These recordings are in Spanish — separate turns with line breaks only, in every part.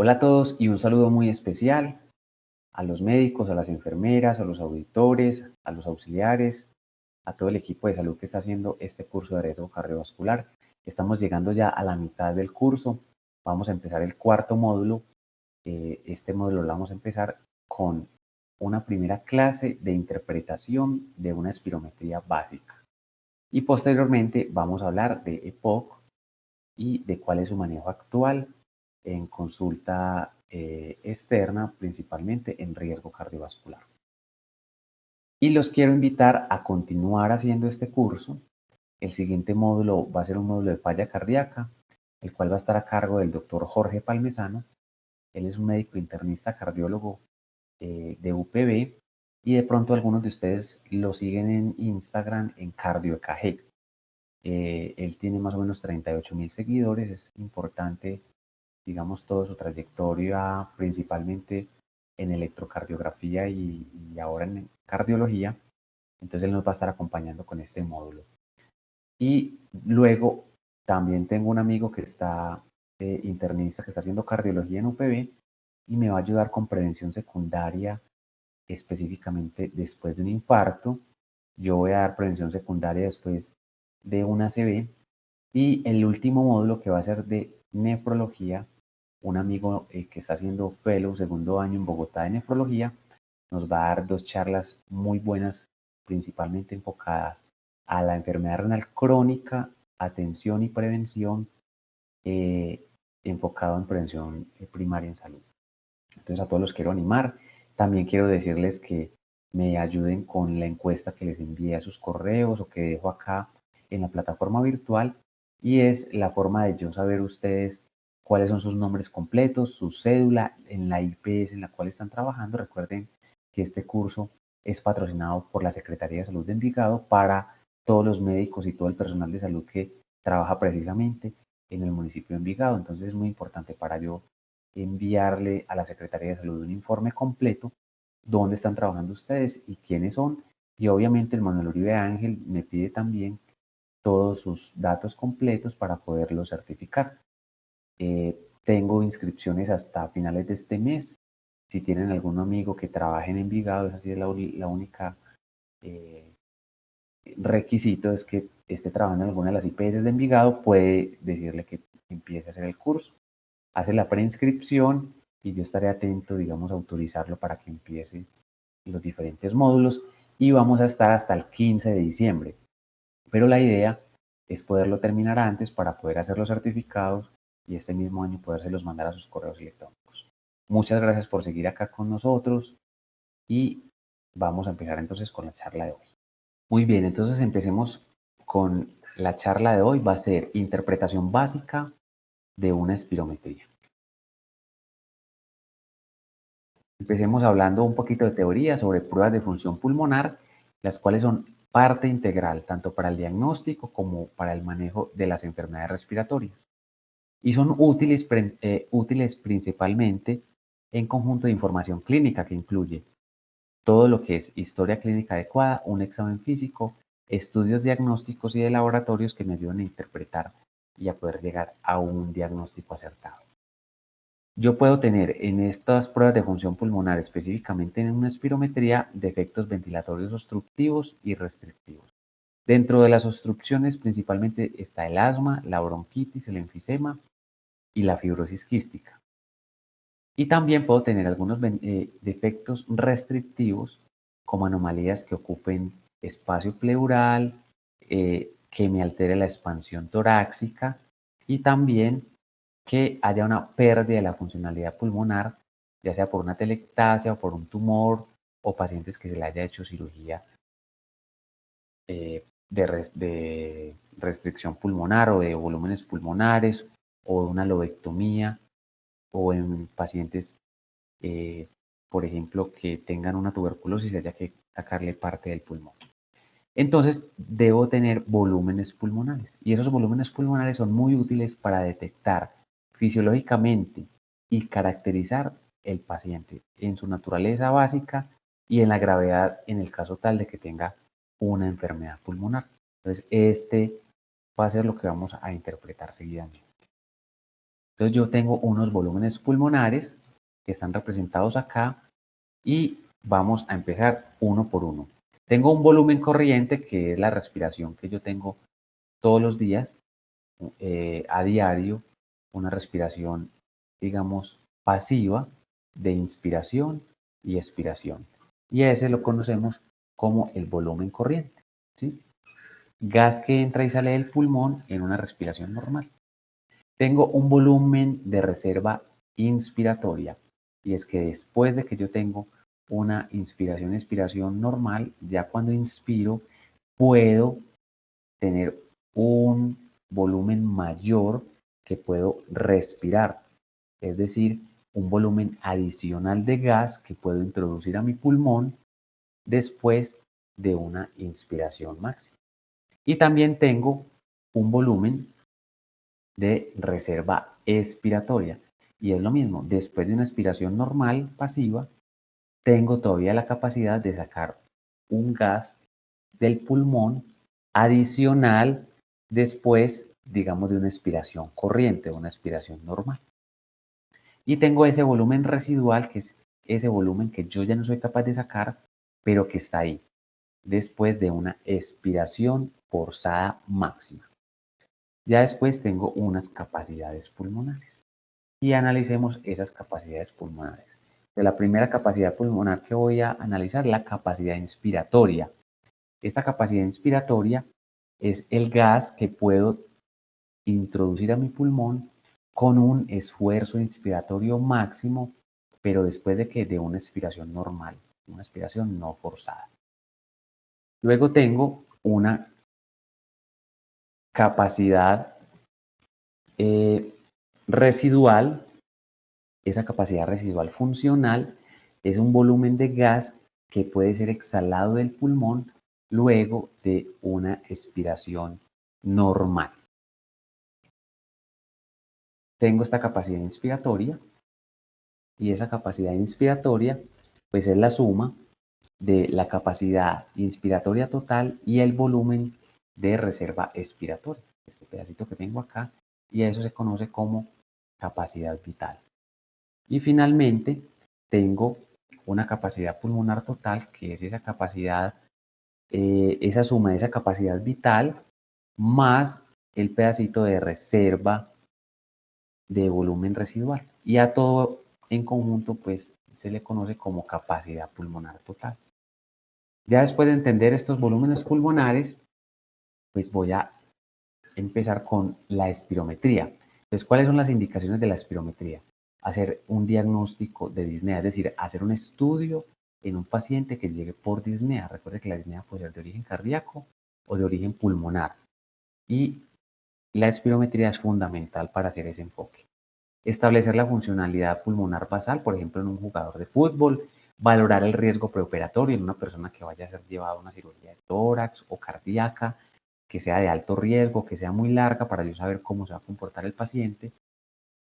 Hola a todos y un saludo muy especial a los médicos, a las enfermeras, a los auditores, a los auxiliares, a todo el equipo de salud que está haciendo este curso de riesgo cardiovascular. Estamos llegando ya a la mitad del curso. Vamos a empezar el cuarto módulo. Este módulo lo vamos a empezar con una primera clase de interpretación de una espirometría básica. Y posteriormente vamos a hablar de EPOC y de cuál es su manejo actual en consulta externa, principalmente en riesgo cardiovascular. Y los quiero invitar a continuar haciendo este curso. El siguiente módulo va a ser un módulo de falla cardíaca, el cual va a estar a cargo del doctor Jorge Palmesano. Él es un médico internista cardiólogo de UPB y de pronto algunos de ustedes lo siguen en Instagram en CardioEKG. Él tiene más o menos 38.000 seguidores. Es importante, digamos, toda su trayectoria, principalmente en electrocardiografía y ahora en cardiología. Entonces él nos va a estar acompañando con este módulo. Y luego también tengo un amigo que está internista, que está haciendo cardiología en UPB y me va a ayudar con prevención secundaria, específicamente después de un infarto. Yo voy a dar prevención secundaria después de una ACV. Y el último módulo que va a ser de nefrología, un amigo que está haciendo fellow segundo año en Bogotá de nefrología, nos va a dar dos charlas muy buenas, principalmente enfocadas a la enfermedad renal crónica, atención y prevención, eh, enfocado en prevención primaria en salud. Entonces a todos los quiero animar. También quiero decirles que me ayuden con la encuesta que les envié a sus correos o que dejo acá en la plataforma virtual, y es la forma de yo saber ustedes cuáles son sus nombres completos, su cédula, en la IPS en la cual están trabajando. Recuerden que este curso es patrocinado por la Secretaría de Salud de Envigado para todos los médicos y todo el personal de salud que trabaja precisamente en el municipio de Envigado. Entonces es muy importante para yo enviarle a la Secretaría de Salud un informe completo, dónde están trabajando ustedes y quiénes son. Y obviamente el Manuel Uribe Ángel me pide también todos sus datos completos para poderlo certificar. Tengo inscripciones hasta finales de este mes. Si tienen algún amigo que trabaje en Envigado, esa sí es la única eh, requisito, es que esté trabajando en alguna de las IPS de Envigado, puede decirle que empiece a hacer el curso. Hace la preinscripción y yo estaré atento, digamos, a autorizarlo para que empiece los diferentes módulos, y vamos a estar hasta el 15 de diciembre. Pero la idea es poderlo terminar antes para poder hacer los certificados y este mismo año podérselos mandar a sus correos electrónicos. Muchas gracias por seguir acá con nosotros y vamos a empezar entonces con la charla de hoy. Muy bien, entonces empecemos con la charla de hoy. Va a ser interpretación básica de una espirometría. Empecemos hablando un poquito de teoría sobre pruebas de función pulmonar, las cuales son parte integral tanto para el diagnóstico como para el manejo de las enfermedades respiratorias. Y son útiles principalmente en conjunto de información clínica que incluye todo lo que es historia clínica adecuada, un examen físico, estudios diagnósticos y de laboratorios que me ayudan a interpretar y a poder llegar a un diagnóstico acertado. Yo puedo tener en estas pruebas de función pulmonar, específicamente en una espirometría, defectos ventilatorios obstructivos y restrictivos. Dentro de las obstrucciones principalmente está el asma, la bronquitis, el enfisema y la fibrosis quística. Y también puedo tener algunos defectos restrictivos, como anomalías que ocupen espacio pleural, que me altere la expansión torácica, y también que haya una pérdida de la funcionalidad pulmonar, ya sea por una telectasia o por un tumor, o pacientes que se le haya hecho cirugía de restricción pulmonar o de volúmenes pulmonares, o una lobectomía, o en pacientes, eh, por ejemplo, que tengan una tuberculosis y haya que sacarle parte del pulmón. Entonces, debo tener volúmenes pulmonares, y esos volúmenes pulmonares son muy útiles para detectar fisiológicamente y caracterizar el paciente en su naturaleza básica y en la gravedad en el caso tal de que tenga una enfermedad pulmonar. Entonces, este va a ser lo que vamos a interpretar seguidamente. Entonces yo tengo unos volúmenes pulmonares que están representados acá y vamos a empezar uno por uno. Tengo un volumen corriente, que es la respiración que yo tengo todos los días, a diario, una respiración, digamos, pasiva de inspiración y expiración. Y ese lo conocemos como el volumen corriente, ¿sí? Gas que entra y sale del pulmón en una respiración normal. Tengo un volumen de reserva inspiratoria, y es que después de que yo tengo una inspiración y expiración normal, ya cuando inspiro puedo tener un volumen mayor que puedo respirar, es decir, un volumen adicional de gas que puedo introducir a mi pulmón después de una inspiración máxima. Y también tengo un volumen de reserva expiratoria. Y es lo mismo, después de una expiración normal, pasiva, tengo todavía la capacidad de sacar un gas del pulmón adicional después, digamos, de una expiración corriente, una expiración normal. Y tengo ese volumen residual, que es ese volumen que yo ya no soy capaz de sacar, pero que está ahí, después de una expiración forzada máxima. Ya después tengo unas capacidades pulmonares y analicemos esas capacidades pulmonares. De la primera capacidad pulmonar que voy a analizar, la capacidad inspiratoria. Esta capacidad inspiratoria es el gas que puedo introducir a mi pulmón con un esfuerzo inspiratorio máximo, pero después de que de una expiración normal, una expiración no forzada. Luego tengo una capacidad residual. Esa capacidad residual funcional es un volumen de gas que puede ser exhalado del pulmón luego de una expiración normal. Tengo esta capacidad inspiratoria, y esa capacidad inspiratoria pues es la suma de la capacidad inspiratoria total y el volumen de reserva expiratoria, este pedacito que tengo acá, y eso se conoce como capacidad vital. Y finalmente tengo una capacidad pulmonar total, que es esa capacidad, esa suma de esa capacidad vital más el pedacito de reserva de volumen residual. Y a todo en conjunto pues se le conoce como capacidad pulmonar total. Ya después de entender estos volúmenes pulmonares, pues voy a empezar con la espirometría. Entonces, ¿cuáles son las indicaciones de la espirometría? Hacer un diagnóstico de disnea, es decir, hacer un estudio en un paciente que llegue por disnea. Recuerde que la disnea puede ser de origen cardíaco o de origen pulmonar. Y la espirometría es fundamental para hacer ese enfoque. Establecer la funcionalidad pulmonar basal, por ejemplo, en un jugador de fútbol. Valorar el riesgo preoperatorio en una persona que vaya a ser llevada a una cirugía de tórax o cardíaca, que sea de alto riesgo, que sea muy larga, para yo saber cómo se va a comportar el paciente.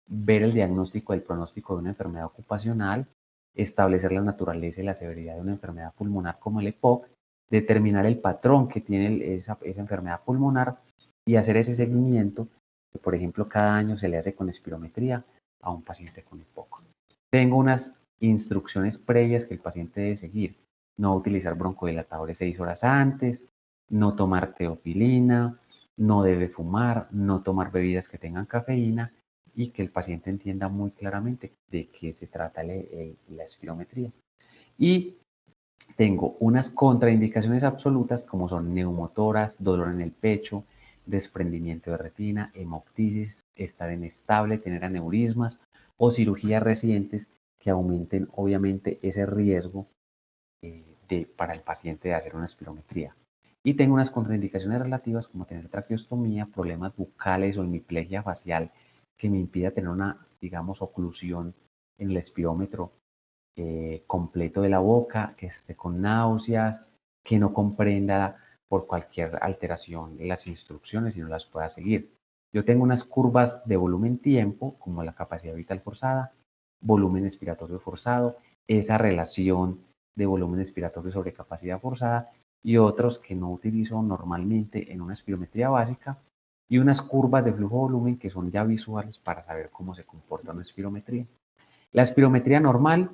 Ver el diagnóstico del pronóstico de una enfermedad ocupacional. Establecer la naturaleza y la severidad de una enfermedad pulmonar como el EPOC. Determinar el patrón que tiene esa enfermedad pulmonar y hacer ese seguimiento que, por ejemplo, cada año se le hace con espirometría a un paciente con EPOC. Tengo unas instrucciones previas que el paciente debe seguir. No utilizar broncodilatadores 6 horas antes, no tomar teofilina, no debe fumar, no tomar bebidas que tengan cafeína, y que el paciente entienda muy claramente de qué se trata la espirometría. Y tengo unas contraindicaciones absolutas como son neumotoras, dolor en el pecho, desprendimiento de retina, hemoptisis, estar inestable, tener aneurismas o cirugías recientes que aumenten obviamente ese riesgo para el paciente de hacer una espirometría. Y tengo unas contraindicaciones relativas como tener traqueostomía, problemas bucales o hemiplegia facial que me impida tener una, digamos, oclusión en el espirómetro completo de la boca, que esté con náuseas, que no comprenda por cualquier alteración las instrucciones y no las pueda seguir. Yo tengo unas curvas de volumen-tiempo, como la capacidad vital forzada, volumen expiratorio forzado, esa relación de volumen expiratorio sobre capacidad forzada, y otros que no utilizo normalmente en una espirometría básica, y unas curvas de flujo-volumen que son ya visuales para saber cómo se comporta una espirometría. La espirometría normal,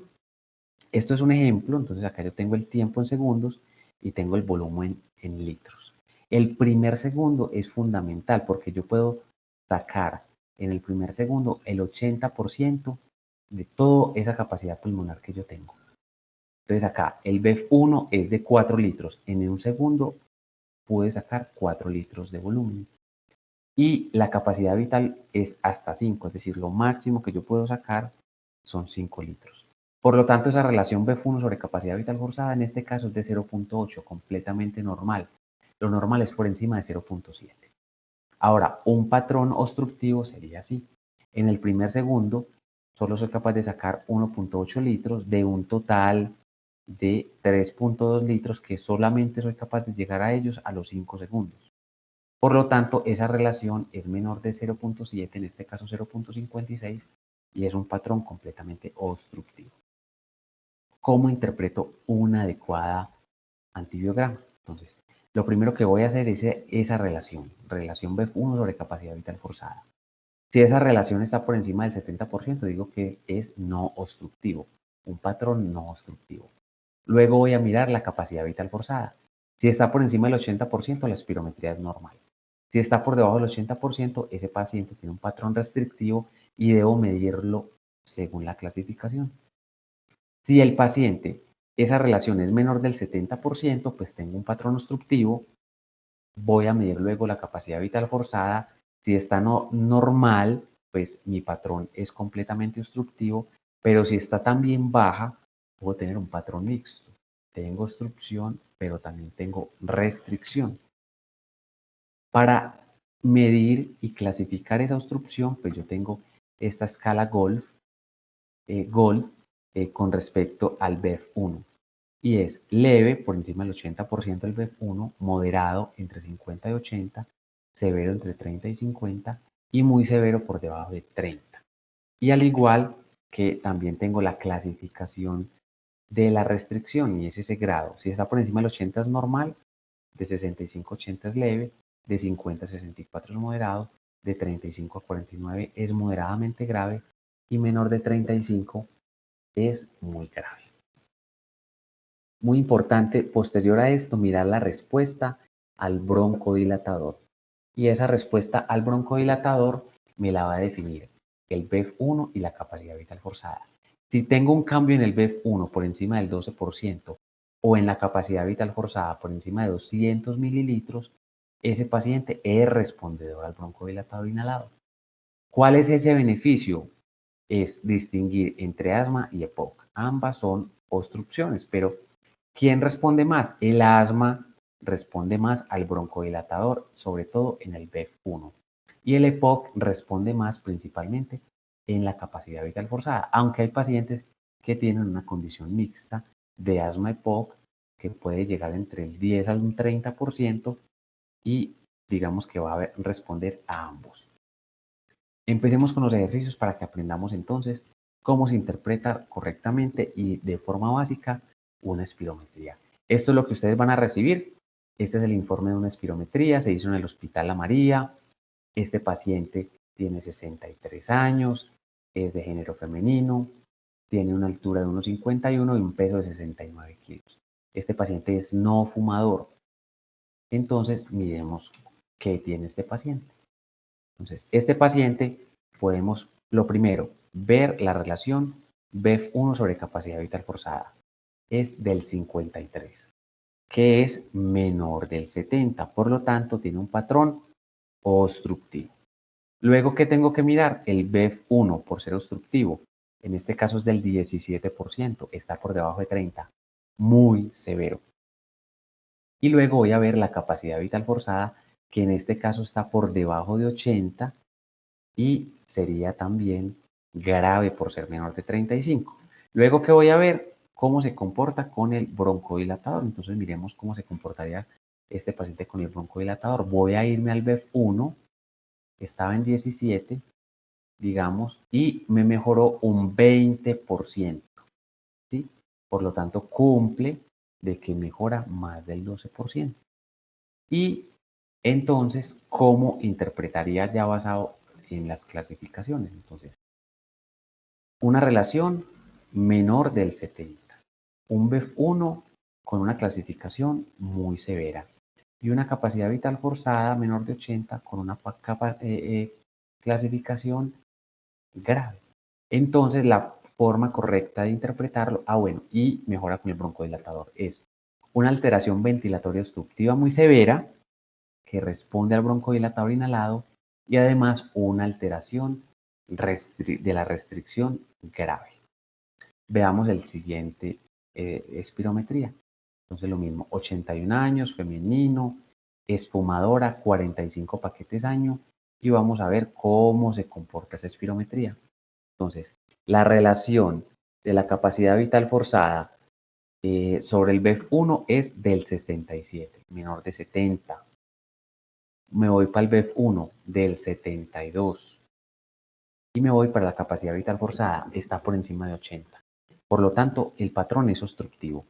esto es un ejemplo, entonces acá yo tengo el tiempo en segundos y tengo el volumen en litros. El primer segundo es fundamental porque yo puedo sacar en el primer segundo el 80% de toda esa capacidad pulmonar que yo tengo. Entonces acá el BEF1 es de 4 litros. En un segundo pude sacar 4 litros de volumen. Y la capacidad vital es hasta 5, es decir, lo máximo que yo puedo sacar son 5 litros. Por lo tanto, esa relación BEF1 sobre capacidad vital forzada en este caso es de 0.8, completamente normal. Lo normal es por encima de 0.7. Ahora, un patrón obstructivo sería así. En el primer segundo, solo soy capaz de sacar 1.8 litros de un total de 3.2 litros que solamente soy capaz de llegar a ellos a los 5 segundos. Por lo tanto, esa relación es menor de 0.7, en este caso 0.56, y es un patrón completamente obstructivo. ¿Cómo interpreto una adecuada antibiograma? Entonces, lo primero que voy a hacer es esa relación BEF1 sobre capacidad vital forzada. Si esa relación está por encima del 70%, digo que es no obstructivo, un patrón no obstructivo. Luego voy a mirar la capacidad vital forzada. Si está por encima del 80%, la espirometría es normal. Si está por debajo del 80%, ese paciente tiene un patrón restrictivo y debo medirlo según la clasificación. Si el paciente, esa relación es menor del 70%, pues tengo un patrón obstructivo. Voy a medir luego la capacidad vital forzada. Si está normal, pues mi patrón es completamente obstructivo, pero si está también baja, puedo tener un patrón mixto. Tengo obstrucción, pero también tengo restricción. Para medir y clasificar esa obstrucción, pues yo tengo esta escala GOLD con respecto al BEF1. Y es leve, por encima del 80% del BEF1, moderado entre 50 y 80, severo entre 30 y 50 y muy severo por debajo de 30. Y al igual que también tengo la clasificación de la restricción y es ese grado. Si está por encima del 80 es normal, de 65 a 80 es leve, de 50 a 64 es moderado, de 35 a 49 es moderadamente grave y menor de 35 es muy grave. Muy importante, posterior a esto, mirar la respuesta al broncodilatador. Y esa respuesta al broncodilatador me la va a definir el BEF1 y la capacidad vital forzada. Si tengo un cambio en el BEF1 por encima del 12% o en la capacidad vital forzada por encima de 200 mililitros, ese paciente es respondedor al broncodilatador inhalado. ¿Cuál es ese beneficio? Es distinguir entre asma y EPOC. Ambas son obstrucciones, pero ¿quién responde más? El asma responde más al broncodilatador, sobre todo en el BEF1. Y el EPOC responde más principalmente en la capacidad vital forzada, aunque hay pacientes que tienen una condición mixta de asma EPOC que puede llegar entre el 10 al 30% y digamos que va a responder a ambos. Empecemos con los ejercicios para que aprendamos entonces cómo se interpreta correctamente y de forma básica una espirometría. Esto es lo que ustedes van a recibir. Este es el informe de una espirometría, se hizo en el Hospital La María. Este paciente tiene 63 años, es de género femenino, tiene una altura de 1,51 y un peso de 69 kilos. Este paciente es no fumador. Entonces, miremos qué tiene este paciente. Entonces, este paciente podemos, lo primero, ver la relación BEF1 sobre capacidad vital forzada. Es del 53, que es menor del 70. Por lo tanto, tiene un patrón obstructivo. Luego, ¿qué tengo que mirar? El BEF1 por ser obstructivo. En este caso es del 17%. Está por debajo de 30. Muy severo. Y luego voy a ver la capacidad vital forzada, que en este caso está por debajo de 80 y sería también grave por ser menor de 35. Luego que voy a ver cómo se comporta con el broncodilatador. Entonces miremos cómo se comportaría este paciente con el broncodilatador. Voy a irme al BEF1, estaba en 17, digamos, y me mejoró un 20%. ¿Sí? Por lo tanto, cumple de que mejora más del 12%. Y Entonces, ¿cómo interpretaría ya basado en las clasificaciones? Entonces, una relación menor del 70, un BEF1 con una clasificación muy severa y una capacidad vital forzada menor de 80 con una clasificación grave. Entonces, la forma correcta de interpretarlo, bueno, y mejora con el broncodilatador, es una alteración ventilatoria obstructiva muy severa que responde al broncodilatador inhalado y además una alteración de la restricción grave. Veamos el siguiente, espirometría. Entonces lo mismo, 81 años, femenino, esfumadora, 45 paquetes año, y vamos a ver cómo se comporta esa espirometría. Entonces, la relación de la capacidad vital forzada sobre el BEF1 es del 67, menor de 70. Me voy para el BEF1 del 72 y me voy para la capacidad vital forzada, está por encima de 80. Por lo tanto, el patrón es obstructivo.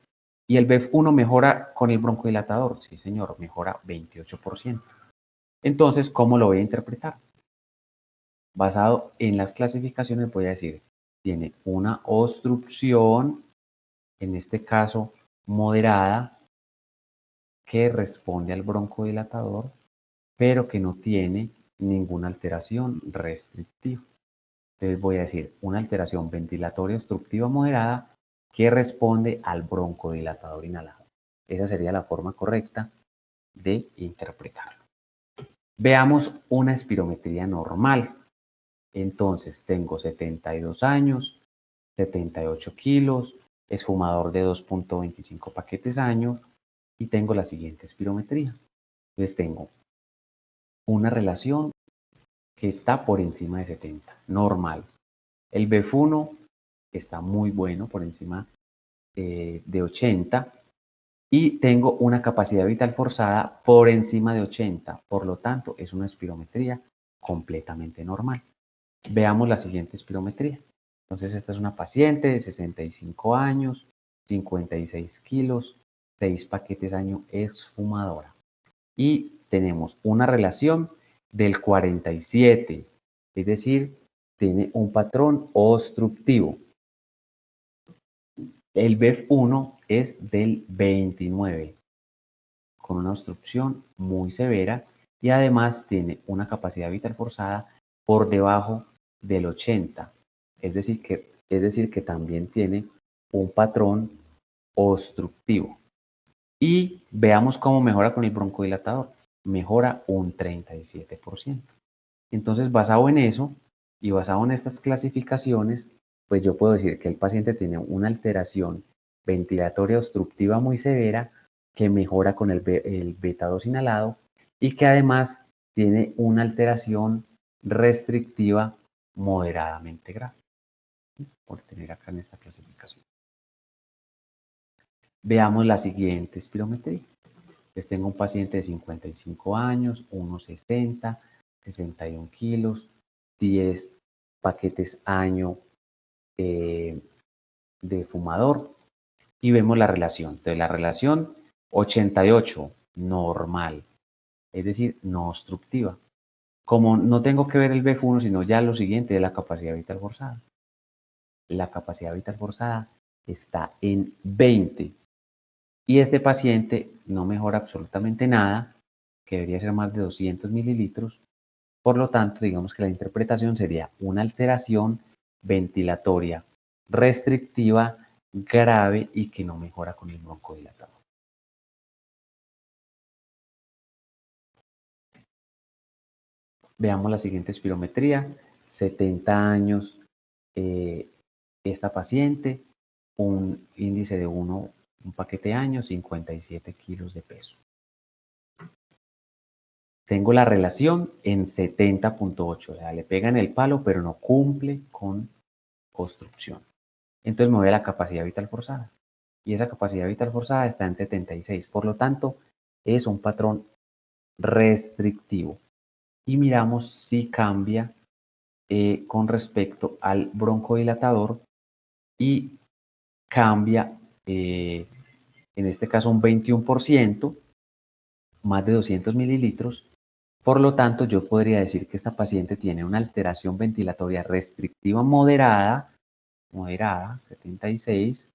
¿Y el BEF1 mejora con el broncodilatador? Sí, señor, mejora 28%. Entonces, ¿cómo lo voy a interpretar? Basado en las clasificaciones voy a decir, tiene una obstrucción, en este caso moderada, que responde al broncodilatador, pero que no tiene ninguna alteración restrictiva. Entonces voy a decir una alteración ventilatoria obstructiva moderada que responde al broncodilatador inhalado. Esa sería la forma correcta de interpretarlo. Veamos una espirometría normal. Entonces tengo 72 años, 78 kilos, es fumador de 2.25 paquetes año y tengo la siguiente espirometría. Entonces tengo una relación que está por encima de 70, normal. El BEF1 está muy bueno, por encima de 80, y tengo una capacidad vital forzada por encima de 80, por lo tanto es una espirometría completamente normal. Veamos la siguiente espirometría. Entonces esta es una paciente de 65 años, 56 kilos, 6 paquetes año, es fumadora. Y tenemos una relación del 47, es decir, tiene un patrón obstructivo. El BEF1 es del 29, con una obstrucción muy severa y además tiene una capacidad vital forzada por debajo del 80, es decir que también tiene un patrón obstructivo. Y veamos cómo mejora con el broncodilatador. Mejora un 37%. Entonces, basado en eso y basado en estas clasificaciones, pues yo puedo decir que el paciente tiene una alteración ventilatoria obstructiva muy severa que mejora con el beta-2 inhalado y que además tiene una alteración restrictiva moderadamente grave, por tener acá en esta clasificación. Veamos la siguiente espirometría. Pues tengo un paciente de 55 años, 1,60, 61 kilos, 10 paquetes año de fumador y vemos la relación. Entonces la relación 88, normal, es decir, no obstructiva. Como no tengo que ver el BEF1, sino ya lo siguiente de la capacidad vital forzada. La capacidad vital forzada está en 20 y este paciente no mejora absolutamente nada, que debería ser más de 200 mililitros. Por lo tanto, digamos que la interpretación sería una alteración ventilatoria restrictiva grave y que no mejora con el broncodilatador. Veamos la siguiente espirometría. 70 años esta paciente, un índice de un paquete año, 57 kilos de peso. Tengo la relación en 70.8, o sea, le pega en el palo, pero no cumple con obstrucción. Entonces me voy a la capacidad vital forzada. Y esa capacidad vital forzada está en 76. Por lo tanto, es un patrón restrictivo. Y miramos si cambia con respecto al broncodilatador y cambia, en este caso, un 21%. más de 200 mililitros. Por lo tanto, yo podría decir que esta paciente tiene una alteración ventilatoria restrictiva moderada, 76,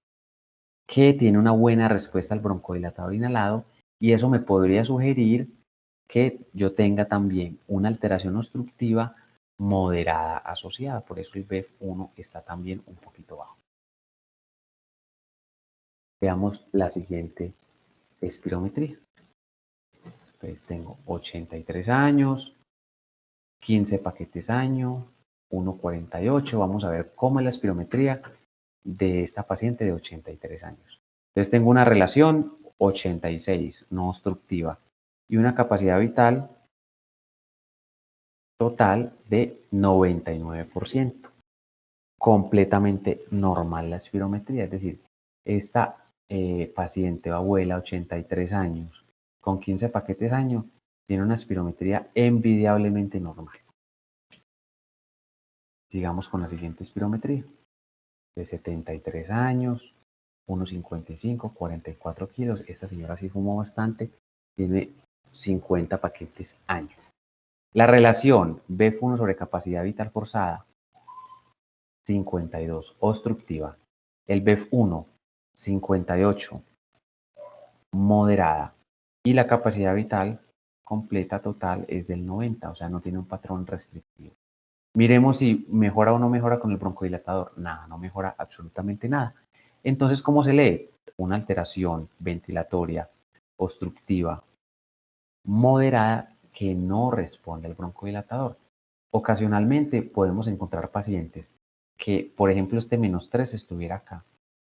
que tiene una buena respuesta al broncodilatador inhalado, y eso me podría sugerir que yo tenga también una alteración obstructiva moderada asociada. Por eso el BEF1 está también un poquito bajo. Veamos la siguiente espirometría. Entonces tengo 83 años, 15 paquetes año, 1,48. Vamos a ver cómo es la espirometría de esta paciente de 83 años. Entonces tengo una relación 86, no obstructiva, y una capacidad vital total de 99%. Completamente normal la espirometría, es decir, esta paciente o abuela, 83 años, con 15 paquetes año, tiene una espirometría envidiablemente normal. Sigamos con la siguiente espirometría. De 73 años, 1,55, 44 kilos. Esta señora sí fumó bastante, tiene 50 paquetes año. La relación BEF1 sobre capacidad vital forzada, 52, obstructiva. El BEF1, 58, moderada. Y la capacidad vital completa total es del 90, o sea, no tiene un patrón restrictivo. Miremos si mejora o no mejora con el broncodilatador. Nada, no mejora absolutamente nada. Entonces, ¿cómo se lee? Una alteración ventilatoria obstructiva moderada que no responde al broncodilatador. Ocasionalmente podemos encontrar pacientes que, por ejemplo, este -3 estuviera acá.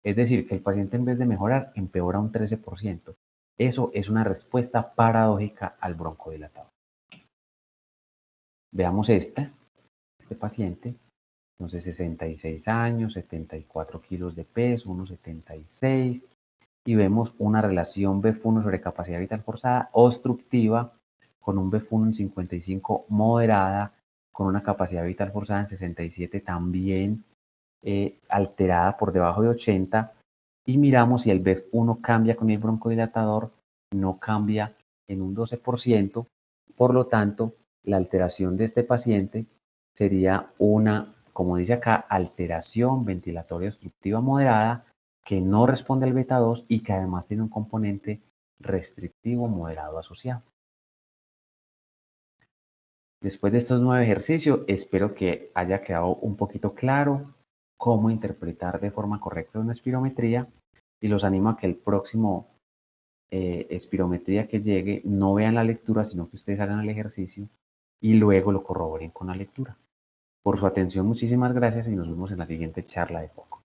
Es decir, que el paciente en vez de mejorar empeora un 13%. Eso es una respuesta paradójica al broncodilatador. Veamos este paciente. Entonces, 66 años, 74 kilos de peso, 1,76. Y vemos una relación BEF1 sobre capacidad vital forzada obstructiva con un BEF1 en 55 moderada, con una capacidad vital forzada en 67 también alterada por debajo de 80. Y miramos si el BEF1 cambia con el broncodilatador, no cambia en un 12%. Por lo tanto, la alteración de este paciente sería una, como dice acá, alteración ventilatoria obstructiva moderada que no responde al beta 2 y que además tiene un componente restrictivo moderado asociado. Después de estos 9 ejercicios, espero que haya quedado un poquito claro cómo interpretar de forma correcta una espirometría, y los animo a que el próximo espirometría que llegue no vean la lectura, sino que ustedes hagan el ejercicio y luego lo corroboren con la lectura. Por su atención, muchísimas gracias y nos vemos en la siguiente charla de foco.